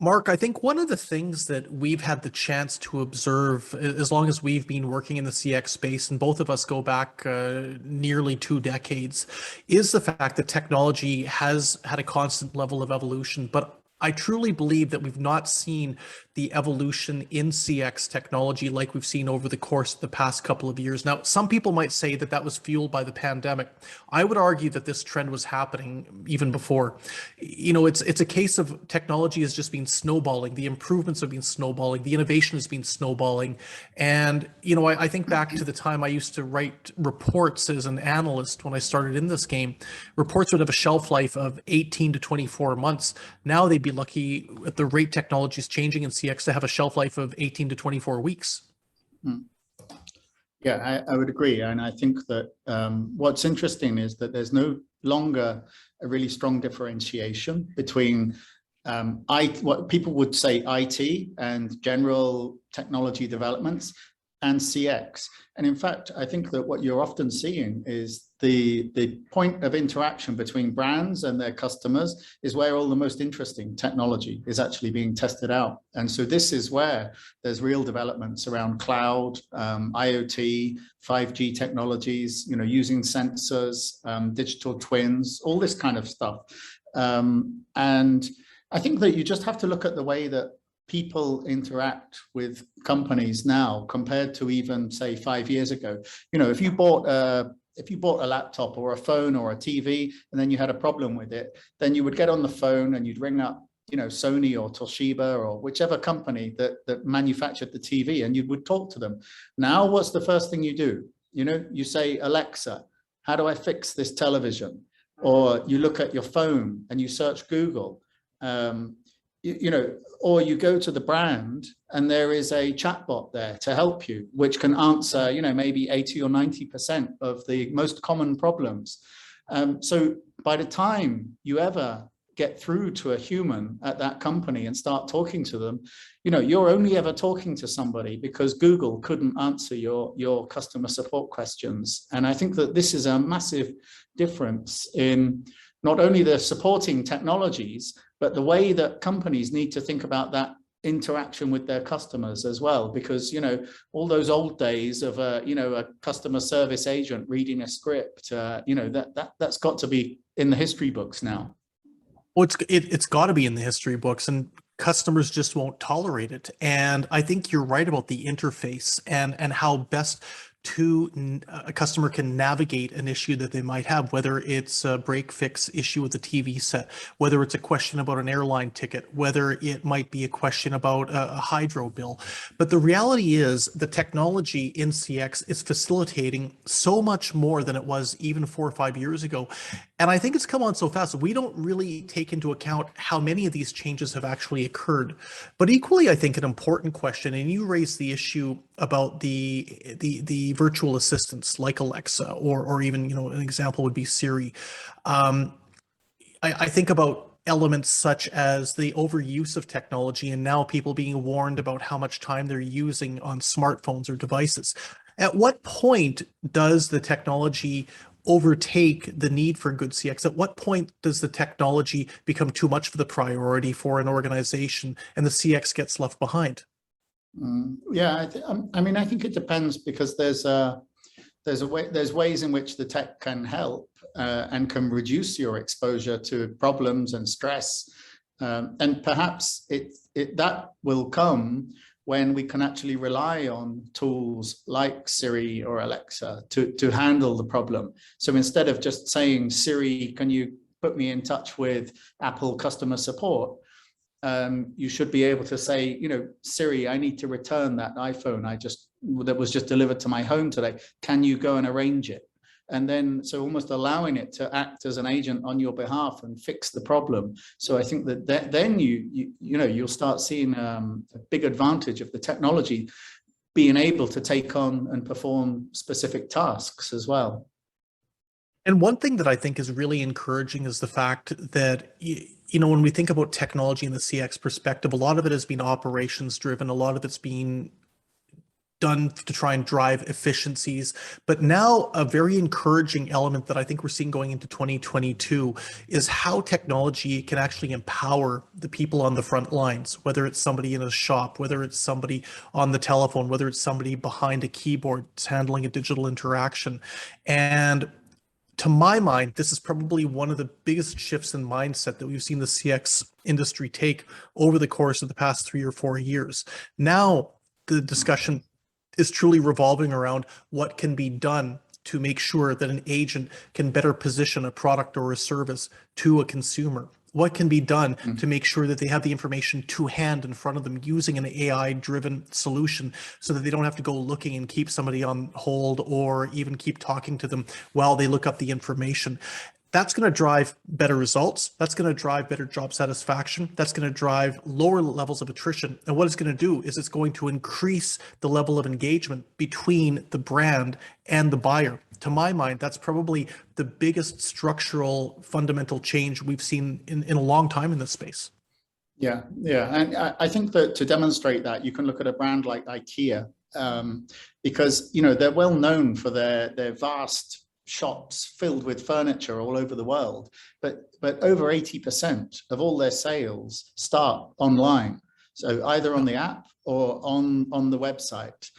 Mark, I think one of the things that we've had the chance to observe, as long as we've been working in the CX space, and both of us go back nearly 2 decades, is the fact that technology has had a constant level of evolution. But I truly believe that we've not seen the evolution in CX technology like we've seen over the course of the past couple of years. Now, some people might say that that was fueled by the pandemic. I would argue that this trend was happening even before. It's a case of technology has just been snowballing. The improvements have been snowballing. The innovation has been snowballing. And I think back to the time I used to write reports as an analyst when I started in this game. Reports would have a shelf life of 18 to 24 months. Now they'd be lucky at the rate technology is changing in CX to have a shelf life of 18 to 24 weeks. Hmm. Yeah, I would agree. And I think that what's interesting is that there's no longer a really strong differentiation between what people would say IT and general technology developments and CX. And in fact, I think that what you're often seeing is the point of interaction between brands and their customers is where all the most interesting technology is actually being tested out. And so this is where there's real developments around cloud, IoT, 5G technologies, using sensors, digital twins, all this kind of stuff. And I think that you just have to look at the way that people interact with companies now compared to even say 5 years ago. If you bought a laptop or a phone or a TV and then you had a problem with it, then you would get on the phone and you'd ring up Sony or Toshiba or whichever company that manufactured the TV, and you would talk to them. Now what's the first thing you do? You say, Alexa, how do I fix this television? Or you look at your phone and you search Google. Or you go to the brand and there is a chatbot there to help you, which can answer, maybe 80 or 90% of the most common problems. So by the time you ever get through to a human at that company and start talking to them, you're only ever talking to somebody because Google couldn't answer your customer support questions. And I think that this is a massive difference in not only the supporting technologies, but the way that companies need to think about that interaction with their customers as well. Because, all those old days of a customer service agent reading a script, that's got to be in the history books now. Well, it's got to be in the history books, and customers just won't tolerate it. And I think you're right about the interface and how best a customer can navigate an issue that they might have, whether it's a break fix issue with the TV set, whether it's a question about an airline ticket, whether it might be a question about a hydro bill. But the reality is the technology in CX is facilitating so much more than it was even 4 or 5 years ago. And I think it's come on so fast, we don't really take into account how many of these changes have actually occurred. But equally, I think an important question, and you raised the issue about the virtual assistants like Alexa, or even, an example would be Siri. I think about elements such as the overuse of technology and now people being warned about how much time they're using on smartphones or devices. At what point does the technology overtake the need for good CX? At what point does the technology become too much for the priority for an organization and the CX gets left behind? Yeah, I think it depends, because there's ways in which the tech can help and can reduce your exposure to problems and stress, and perhaps that will come when we can actually rely on tools like Siri or Alexa to handle the problem. So instead of just saying, Siri, can you put me in touch with Apple customer support? You should be able to say, Siri, I need to return that iPhone that was just delivered to my home today. Can you go and arrange it? And then, so almost allowing it to act as an agent on your behalf and fix the problem. So I think that then you'll start seeing a big advantage of the technology being able to take on and perform specific tasks as well. And one thing that I think is really encouraging is the fact that, when we think about technology in the CX perspective, a lot of it has been operations driven. A lot of it's been done to try and drive efficiencies. But now a very encouraging element that I think we're seeing going into 2022 is how technology can actually empower the people on the front lines, whether it's somebody in a shop, whether it's somebody on the telephone, whether it's somebody behind a keyboard handling a digital interaction. And to my mind, this is probably one of the biggest shifts in mindset that we've seen the CX industry take over the course of the past 3 or 4 years. Now, the discussion is truly revolving around what can be done to make sure that an agent can better position a product or a service to a consumer. What can be done to make sure that they have the information to hand in front of them using an AI-driven solution so that they don't have to go looking and keep somebody on hold or even keep talking to them while they look up the information. That's going to drive better results. That's going to drive better job satisfaction. That's going to drive lower levels of attrition. And what it's going to do is it's going to increase the level of engagement between the brand and the buyer. To my mind, that's probably the biggest structural fundamental change we've seen in a long time in this space. Yeah, yeah. And I think that to demonstrate that, you can look at a brand like IKEA, because, you know, they're well known for their vast shops filled with furniture all over the world, but over 80% of all their sales start online, so either on the app or on the website,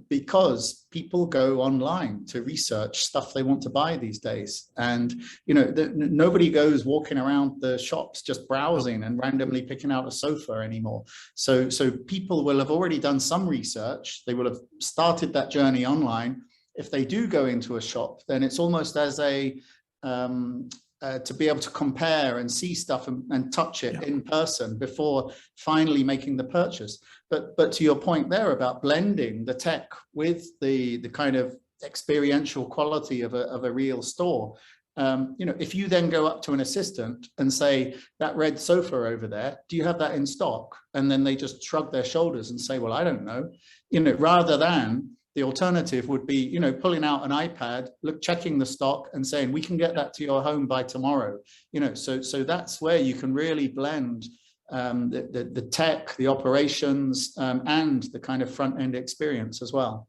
because people go online to research stuff they want to buy these days. And you know, nobody goes walking around the shops just browsing and randomly picking out a sofa anymore. So people will have already done some research. They will have started that journey online. If they do go into a shop, then it's almost as a to be able to compare and see stuff and touch it in person before finally making the purchase. But to your point there about blending the tech with the kind of experiential quality of a real store, you know, if you then go up to an assistant and say, that red sofa over there, do you have that in stock? And then they just shrug their shoulders and say, well, I don't know, you know, rather than the alternative would be, you know, pulling out an iPad, checking the stock and saying, we can get that to your home by tomorrow. You know, so that's where you can really blend the tech, the operations, and the kind of front end experience as well.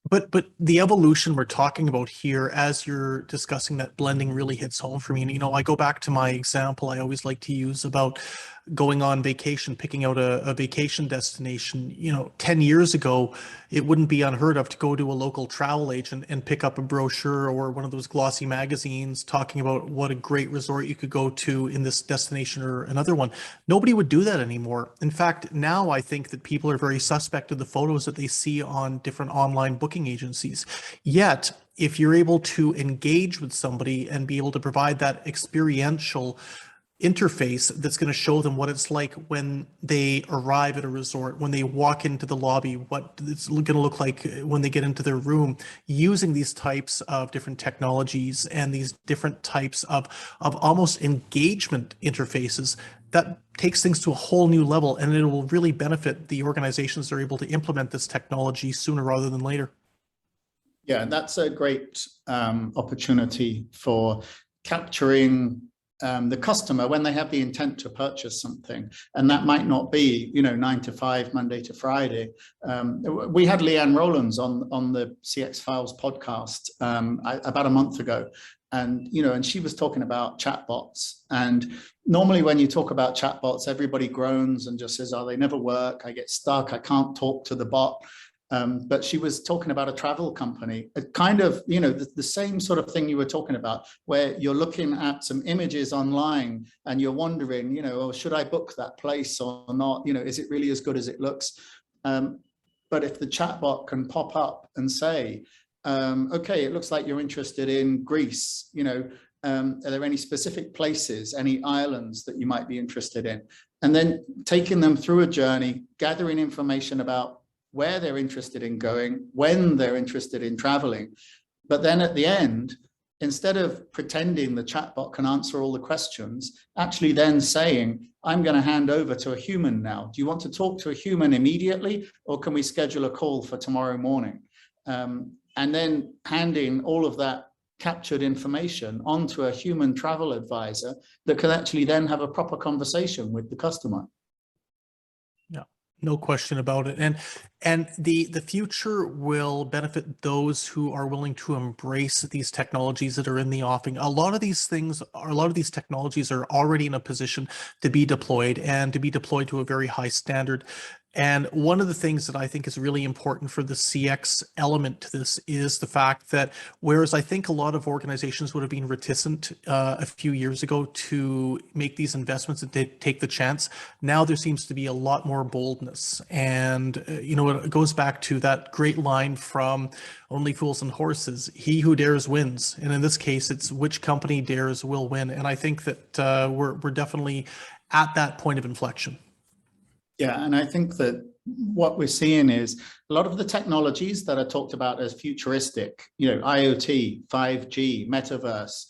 But the evolution we're talking about here, as you're discussing that blending, really hits home for me. And, you know, I go back to my example I always like to use about going on vacation, picking out a vacation destination. You know, 10 years ago, it wouldn't be unheard of to go to a local travel agent and pick up a brochure or one of those glossy magazines talking about what a great resort you could go to in this destination or another one. Nobody would do that anymore. In fact, now I think that people are very suspect of the photos that they see on different online booking agencies. Yet, if you're able to engage with somebody and be able to provide that experiential interface that's going to show them what it's like when they arrive at a resort, when they walk into the lobby, what it's going to look like when they get into their room, using these types of different technologies and these different types of almost engagement interfaces, that takes things to a whole new level, and it will really benefit the organizations that are able to implement this technology sooner rather than later. Yeah, and that's a great opportunity for capturing the customer when they have the intent to purchase something. And that might not be, you know, 9 to 5, Monday to Friday. We had Leanne Rowlands on the CX Files podcast about a month ago. And, you know, and she was talking about chatbots. And normally when you talk about chatbots, everybody groans and just says, oh, they never work. I get stuck. I can't talk to the bot. But she was talking about a travel company, a kind of, you know, the same sort of thing you were talking about, where you're looking at some images online and you're wondering, you know, oh, should I book that place or not? You know, is it really as good as it looks? But if the chatbot can pop up and say, okay, it looks like you're interested in Greece, you know, are there any specific places, any islands that you might be interested in? And then taking them through a journey, gathering information about where they're interested in going, when they're interested in traveling. But then at the end, instead of pretending the chatbot can answer all the questions, actually then saying, I'm going to hand over to a human now. Do you want to talk to a human immediately, or can we schedule a call for tomorrow morning? And then handing all of that captured information onto a human travel advisor that can actually then have a proper conversation with the customer. Yeah. No question about it. And the future will benefit those who are willing to embrace these technologies that are in the offing. A lot of these technologies are already in a position to be deployed, and to be deployed to a very high standard. And one of the things that I think is really important for the CX element to this is the fact that whereas I think a lot of organizations would have been reticent a few years ago to make these investments and take the chance, now there seems to be a lot more boldness. And, it goes back to that great line from Only Fools and Horses, he who dares wins. And in this case, it's which company dares will win. And I think that we're definitely at that point of inflection. Yeah, and I think that what we're seeing is a lot of the technologies that are talked about as futuristic, IoT, 5G, metaverse,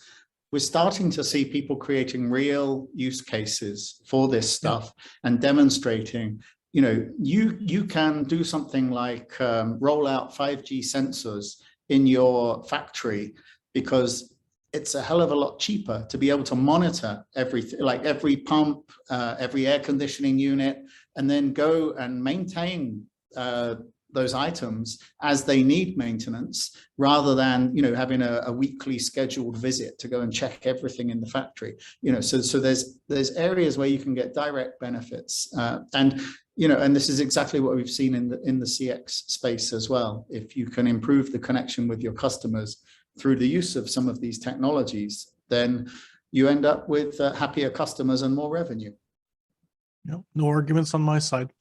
we're starting to see people creating real use cases for this stuff and demonstrating, you can do something like roll out 5G sensors in your factory because it's a hell of a lot cheaper to be able to monitor everything, like every pump, every air conditioning unit, and then go and maintain those items as they need maintenance, rather than having a weekly scheduled visit to go and check everything in the factory. So there's areas where you can get direct benefits, and this is exactly what we've seen in the CX space as well. If you can improve the connection with your customers through the use of some of these technologies, then you end up with happier customers and more revenue. No arguments on my side.